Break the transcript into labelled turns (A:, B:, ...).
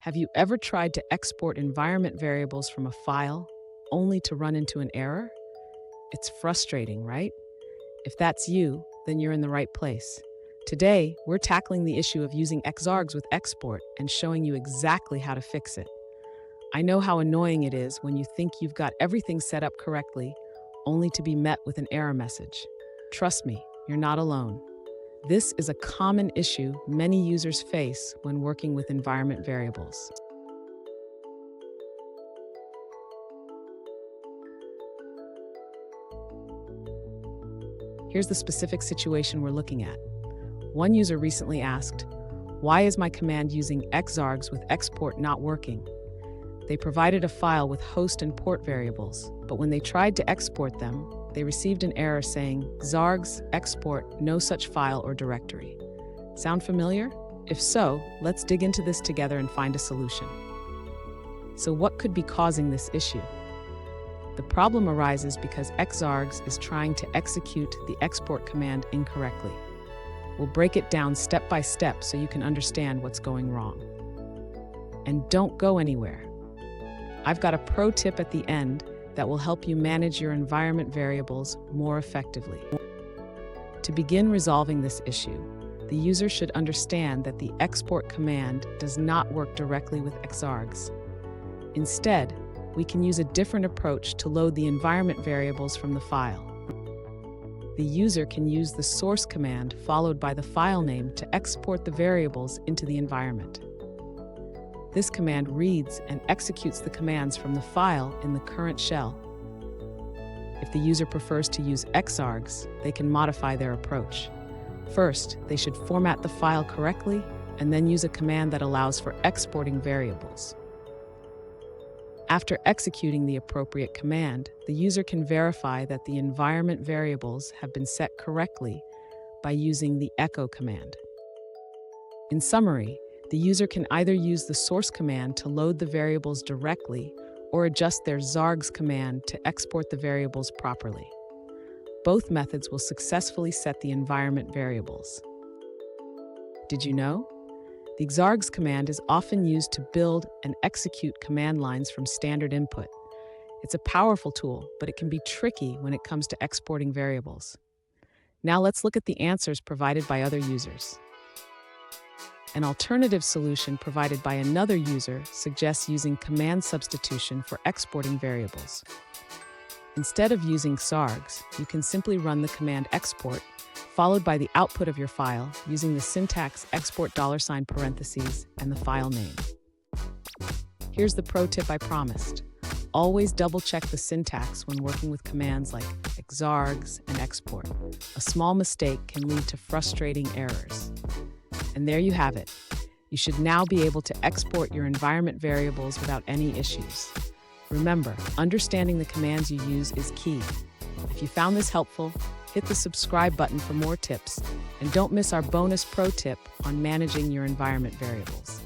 A: Have you ever tried to export environment variables from a file only to run into an error? It's frustrating, right? If that's you, then you're in the right place. Today, we're tackling the issue of using xargs with export and showing you exactly how to fix it. I know how annoying it is when you think you've got everything set up correctly, only to be met with an error message. Trust me, you're not alone. This is a common issue many users face when working with environment variables. Here's the specific situation we're looking at. One user recently asked, "Why is my command using xargs with export not working?" They provided a file with host and port variables, but when they tried to export them, they received an error saying, "xargs export no such file or directory." Sound familiar? If so, let's dig into this together and find a solution. So what could be causing this issue? The problem arises because xargs is trying to execute the export command incorrectly. We'll break it down step by step so you can understand what's going wrong. And don't go anywhere. I've got a pro tip at the end that will help you manage your environment variables more effectively. To begin resolving this issue, the user should understand that the export command does not work directly with xargs. Instead, we can use a different approach to load the environment variables from the file. The user can use the source command followed by the file name to export the variables into the environment. This command reads and executes the commands from the file in the current shell. If the user prefers to use xargs, they can modify their approach. First, they should format the file correctly and then use a command that allows for exporting variables. After executing the appropriate command, the user can verify that the environment variables have been set correctly by using the echo command. In summary, the user can either use the source command to load the variables directly or adjust their xargs command to export the variables properly. Both methods will successfully set the environment variables. Did you know? The xargs command is often used to build and execute command lines from standard input. It's a powerful tool, but it can be tricky when it comes to exporting variables. Now let's look at the answers provided by other users. An alternative solution provided by another user suggests using command substitution for exporting variables. Instead of using xargs, you can simply run the command export, followed by the output of your file using the syntax export $parentheses and the file name. Here's the pro tip I promised. Always double-check the syntax when working with commands like xargs and export. A small mistake can lead to frustrating errors. And there you have it. You should now be able to export your environment variables without any issues. Remember, understanding the commands you use is key. If you found this helpful, hit the subscribe button for more tips, and don't miss our bonus pro tip on managing your environment variables.